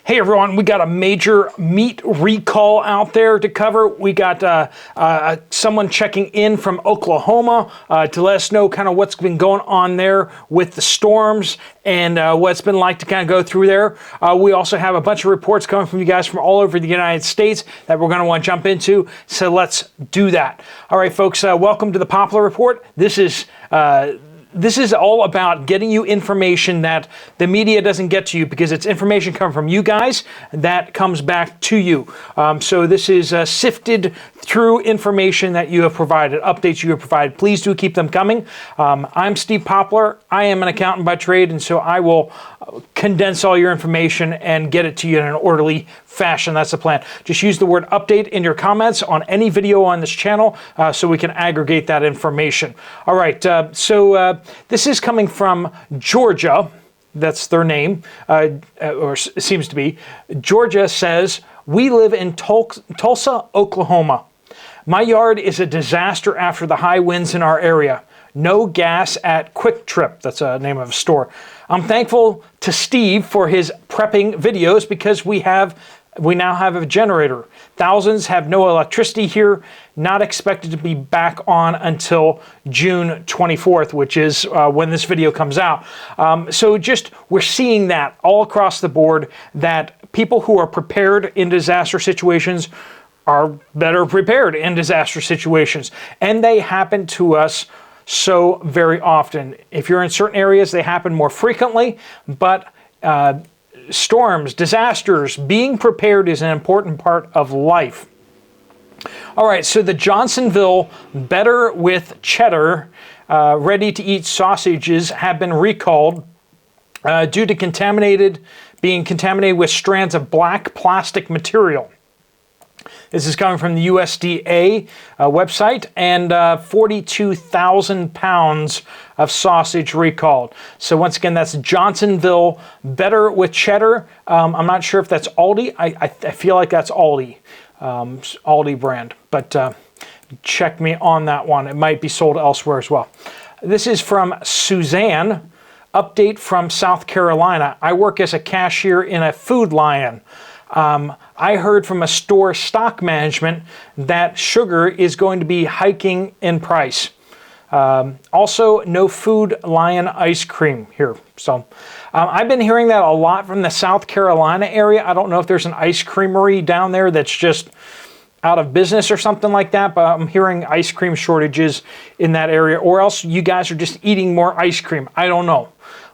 Hey everyone, we got a major meat recall out there to cover. We got someone checking in from Oklahoma to let us know kind of what's been going on there with the storms and what it's been like to kind of go through there. We also have a bunch of reports coming from you guys from all over the United States that we're going to want to jump into. So let's do that. All right, folks, welcome to the Poplar Report. This is all about getting you information that the media doesn't get to you, because it's information coming from you guys that comes back to you. So this is sifted through information that you have provided, updates you have provided. Please do keep them coming. I'm Steve Poplar. I am an accountant by trade, and so I will condense all your information and get it to you in an orderly fashion. That's the plan. Just use the word update in your comments on any video on this channel so we can aggregate that information. All right, so this is coming from Georgia. That's their name, or seems to be. Georgia says, "We live in Tulsa, Oklahoma. My yard is a disaster after the high winds in our area. No gas at Quick Trip." That's a name of a store. "I'm thankful to Steve for his prepping videos because we now have a generator. Thousands have no electricity here, not expected to be back on until June 24th, which is when this video comes out." So we're seeing that all across the board, that people who are prepared in disaster situations are better prepared in disaster situations. And they happen to us so very often. If you're in certain areas, they happen more frequently, but storms, disasters, being prepared is an important part of life. All right, so the Johnsonville Better with Cheddar ready-to-eat sausages have been recalled due to being contaminated with strands of black plastic material. This is coming from the USDA website, and 42,000 pounds of sausage recalled. So once again, that's Johnsonville Better with Cheddar. I'm not sure if that's Aldi. I feel like that's Aldi, Aldi brand, but check me on that one. It might be sold elsewhere as well. This is from Suzanne. Update from South Carolina. "I work as a cashier in a Food Lion. I heard from a store stock management that sugar is going to be hiking in price. Also, no Food Lion ice cream here." So I've been hearing that a lot from the South Carolina area. I don't know if there's an ice creamery down there that's just out of business or something like that, but I'm hearing ice cream shortages in that area, or else you guys are just eating more ice cream. I don't know.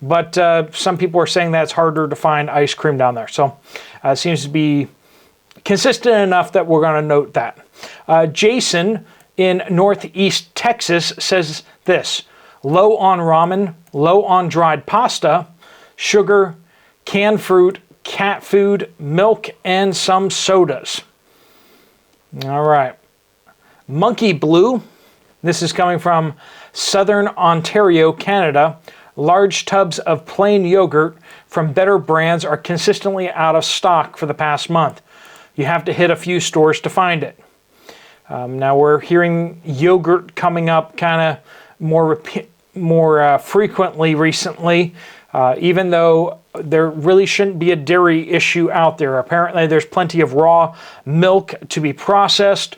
But some people are saying that it's harder to find ice cream down there. So it seems to be consistent enough that we're going to note that. Jason in Northeast Texas says this: "Low on ramen, low on dried pasta, sugar, canned fruit, cat food, milk, and some sodas." All right. Monkey Blue. This is coming from Southern Ontario, Canada. "Large tubs of plain yogurt from better brands are consistently out of stock for the past month. You have to hit a few stores to find it." Now we're hearing yogurt coming up kind of more frequently recently, even though there really shouldn't be a dairy issue out there. Apparently there's plenty of raw milk to be processed,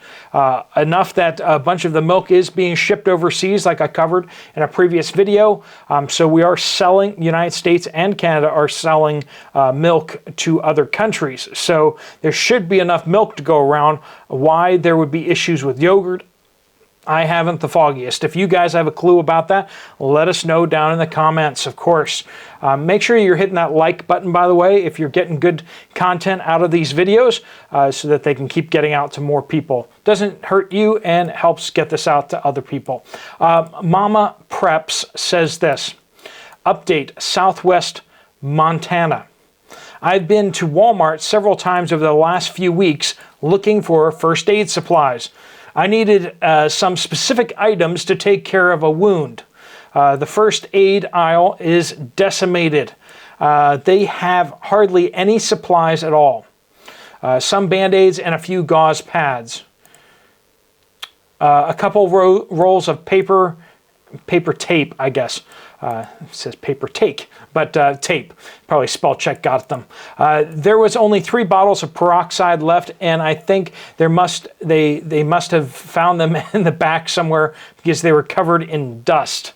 enough that a bunch of the milk is being shipped overseas, like I covered in a previous video. So we are selling, United States and Canada are selling milk to other countries. So there should be enough milk to go around. Why there would be issues with yogurt, I haven't the foggiest. If you guys have a clue about that, let us know down in the comments, of course. Make sure you're hitting that like button, by the way, if you're getting good content out of these videos, so that they can keep getting out to more people. Doesn't hurt you and helps get this out to other people. Mama Preps says this: "Update, Southwest Montana. I've been to Walmart several times over the last few weeks looking for first aid supplies. I needed some specific items to take care of a wound. The first aid aisle is decimated. They have hardly any supplies at all. Some Band-Aids and a few gauze pads. A couple rolls of paper paper tape, I guess. It says paper take, but tape. Probably spell check got them. There was only 3 bottles of peroxide left, and I think they must have found them in the back somewhere because they were covered in dust.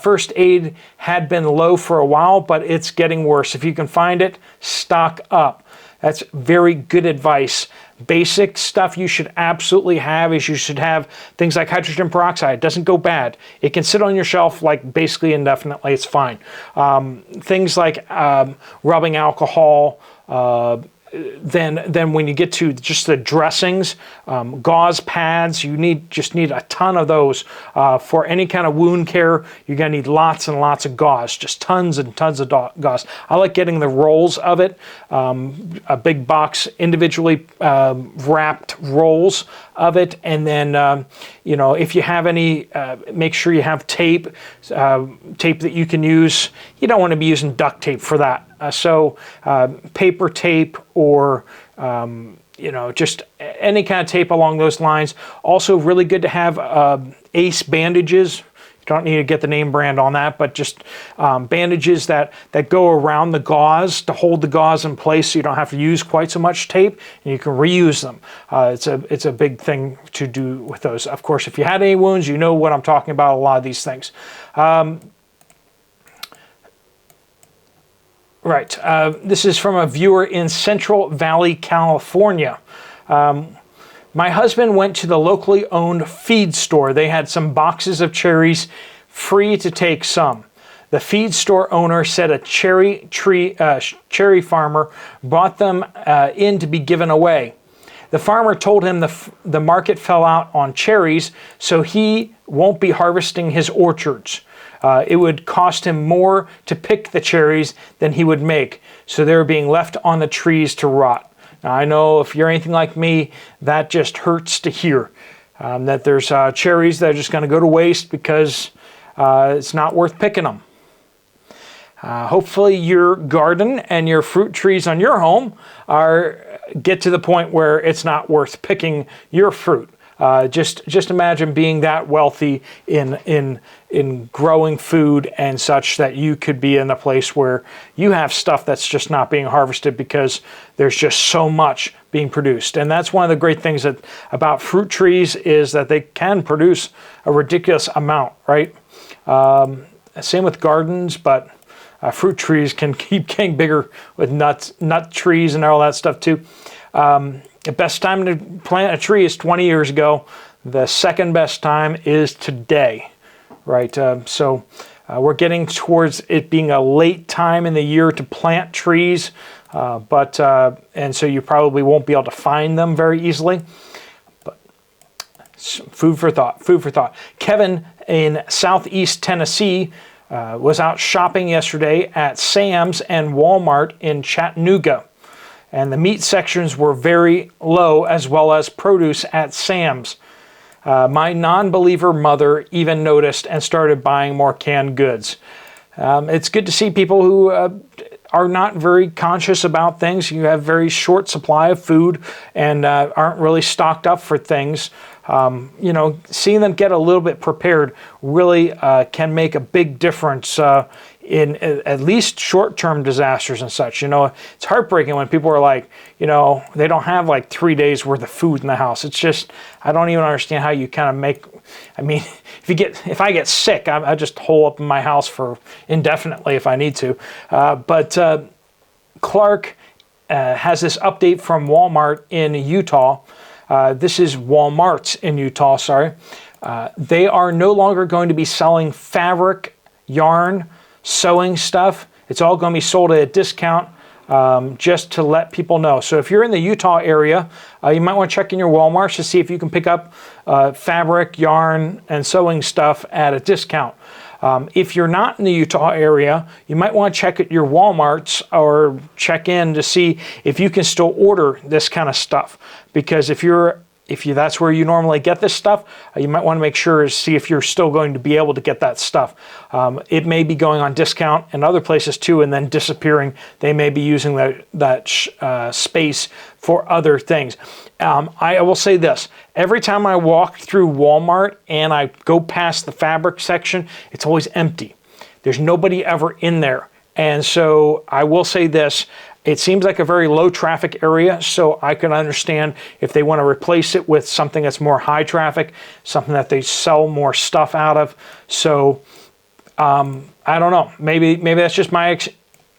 First aid had been low for a while, but it's getting worse. If you can find it, stock up. That's very good advice. Basic stuff you should absolutely have is you should have things like hydrogen peroxide. It doesn't go bad. It can sit on your shelf like basically indefinitely. It's fine. Things like rubbing alcohol, then when you get to just the dressings, gauze pads, you just need a ton of those. For any kind of wound care, you're going to need lots and lots of gauze, just tons and tons of gauze. I like getting the rolls of it, a big box, individually wrapped rolls of it, and then if you have any, make sure you have tape that you can use. You don't want to be using duct tape for that. So paper tape or just any kind of tape along those lines. Also really good to have Ace bandages. You don't need to get the name brand on that, but just bandages that go around the gauze to hold the gauze in place so you don't have to use quite so much tape, and you can reuse them. It's a big thing to do with those. Of course, if you had any wounds, you know what I'm talking about, a lot of these things. Right. This is from a viewer in Central Valley, California. My husband went to the locally owned feed store. They had some boxes of cherries, free to take some. The feed store owner said a cherry farmer brought them in to be given away. The farmer told him the market fell out on cherries, so he won't be harvesting his orchards. It would cost him more to pick the cherries than he would make, so they're being left on the trees to rot. Now, I know if you're anything like me, that just hurts to hear, that there's cherries that are just going to go to waste because it's not worth picking them. Hopefully your garden and your fruit trees on your home get to the point where it's not worth picking your fruit. Just imagine being that wealthy in growing food and such that you could be in a place where you have stuff that's just not being harvested because there's just so much being produced. And that's one of the great things about fruit trees is that they can produce a ridiculous amount, right? Same with gardens, but fruit trees can keep getting bigger with nut trees and all that stuff too. The best time to plant a tree is 20 years ago. The second best time is today, right? So we're getting towards it being a late time in the year to plant trees, and so you probably won't be able to find them very easily. But food for thought. Kevin in Southeast Tennessee was out shopping yesterday at Sam's and Walmart in Chattanooga. And the meat sections were very low, as well as produce at Sam's. My non-believer mother even noticed and started buying more canned goods. It's good to see people who are not very conscious about things. You have very short supply of food and aren't really stocked up for things. Seeing them get a little bit prepared really can make a big difference in at least short-term disasters and such. It's heartbreaking when people are like, they don't have like 3 days worth of food in the house. It's just, I don't even understand how you kind of make, if I get sick, I just hole up in my house for indefinitely if I need to. But Clark has this update from Walmart in Utah. This is Walmart's in Utah, sorry. They are no longer going to be selling fabric, yarn, sewing stuff. It's all going to be sold at a discount, just to let people know. So if you're in the Utah area, you might want to check in your Walmarts to see if you can pick up fabric, yarn, and sewing stuff at a discount. If you're not in the Utah area, you might want to check at your Walmarts or check in to see if you can still order this kind of stuff. Because if you're if that's where you normally get this stuff, you might want to make sure to see if you're still going to be able to get that stuff. It may be going on discount in other places too, and then disappearing. They may be using that space for other things. I will say this: every time I walk through Walmart and I go past the fabric section, it's always empty. There's nobody ever in there. And so I will say this: it seems like a very low traffic area, so I can understand if they want to replace it with something that's more high traffic, something that they sell more stuff out of. So I don't know. Maybe that's just my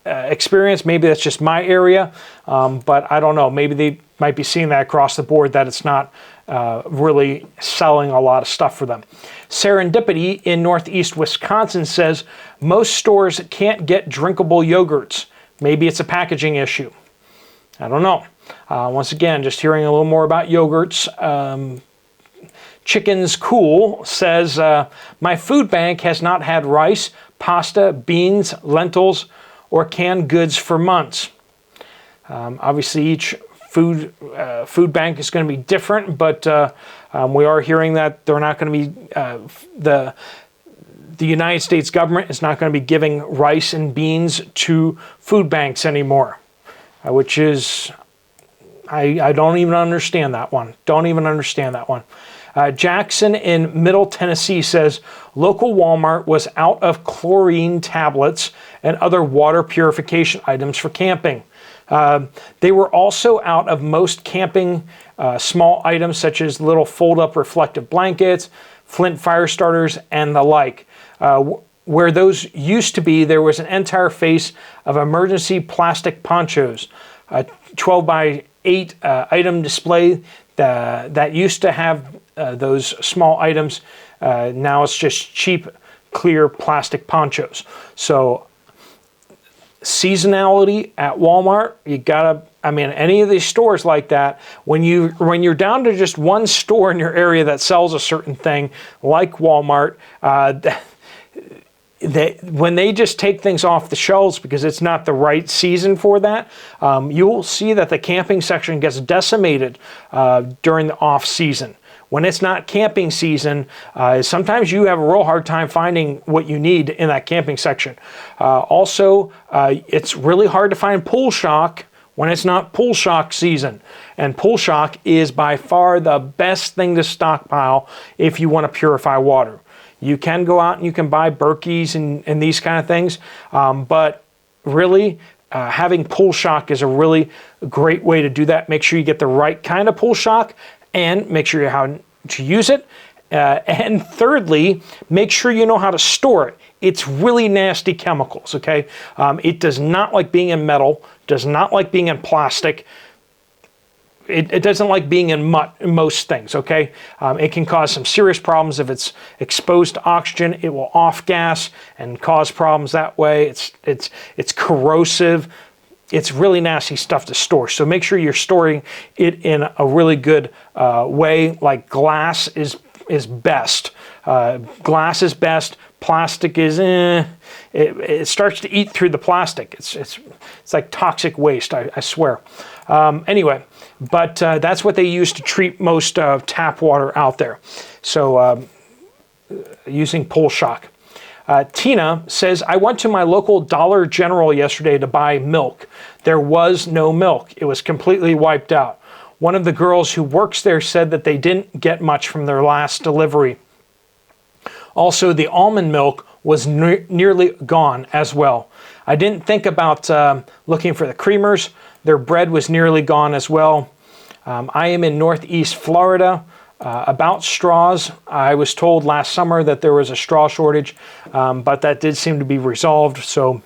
experience. Maybe that's just my area, but I don't know. Maybe they might be seeing that across the board, that it's not really selling a lot of stuff for them. Serendipity in Northeast Wisconsin says most stores can't get drinkable yogurts. Maybe it's a packaging issue. I don't know. Once again, just hearing a little more about yogurts. Chicken's Cool says, my food bank has not had rice, pasta, beans, lentils, or canned goods for months. Obviously, each food bank is going to be different, but we are hearing that they're not going to be, the United States government is not going to be giving rice and beans to food banks anymore, which is, I don't even understand that one. Don't even understand that one. Jackson in Middle Tennessee says, local Walmart was out of chlorine tablets and other water purification items for camping. They were also out of most camping small items such as little fold-up reflective blankets, flint fire starters, and the like. Where those used to be, there was an entire face of emergency plastic ponchos. A 12 by 8 item display that used to have those small items. Now it's just cheap, clear plastic ponchos. So seasonality at Walmart, you gotta, I mean, any of these stores like that, when you're down to just one store in your area that sells a certain thing, like Walmart, when they just take things off the shelves because it's not the right season for that, you'll see that the camping section gets decimated during the off season. When it's not camping season, sometimes you have a real hard time finding what you need in that camping section. Also, it's really hard to find pool shock when it's not pool shock season. And pool shock is by far the best thing to stockpile if you want to purify water. You can go out and you can buy Berkeys and these kind of things, but really having pool shock is a really great way to do that. Make sure you get the right kind of pool shock and make sure you know how to use it. And thirdly, make sure you know how to store it. It's really nasty chemicals, okay? It does not like being in metal, does not like being in plastic. It doesn't like being in most things, okay? It can cause some serious problems if it's exposed to oxygen. It will off-gas and cause problems that way. It's corrosive. It's really nasty stuff to store. So make sure you're storing it in a really good way. Like glass is best. Glass is best. Plastic is it starts to eat through the plastic. It's like toxic waste, I swear. Anyway, but that's what they use to treat most tap water out there. So using pool shock. Tina says, I went to my local Dollar General yesterday to buy milk. There was no milk. It was completely wiped out. One of the girls who works there said that they didn't get much from their last delivery. Also, the almond milk was nearly gone as well. I didn't think about looking for the creamers. Their bread was nearly gone as well. I am in Northeast Florida. About straws, I was told last summer that there was a straw shortage, but that did seem to be resolved. So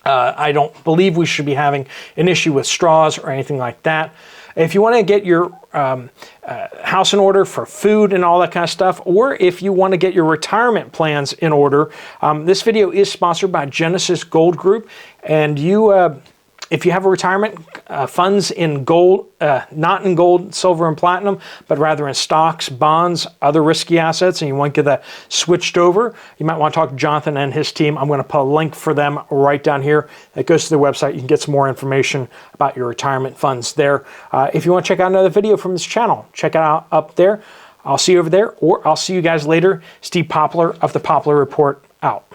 I don't believe we should be having an issue with straws or anything like that. If you want to get your house in order for food and all that kind of stuff, or if you want to get your retirement plans in order, this video is sponsored by Genesis Gold Group, and you If you have a retirement funds in gold, not in gold, silver, and platinum, but rather in stocks, bonds, other risky assets, and you want to get that switched over, you might want to talk to Jonathan and his team. I'm going to put a link for them right down here. That goes to their website. You can get some more information about your retirement funds there. If you want to check out another video from this channel, check it out up there. I'll see you over there, or I'll see you guys later. Steve Poplar of the Poplar Report out.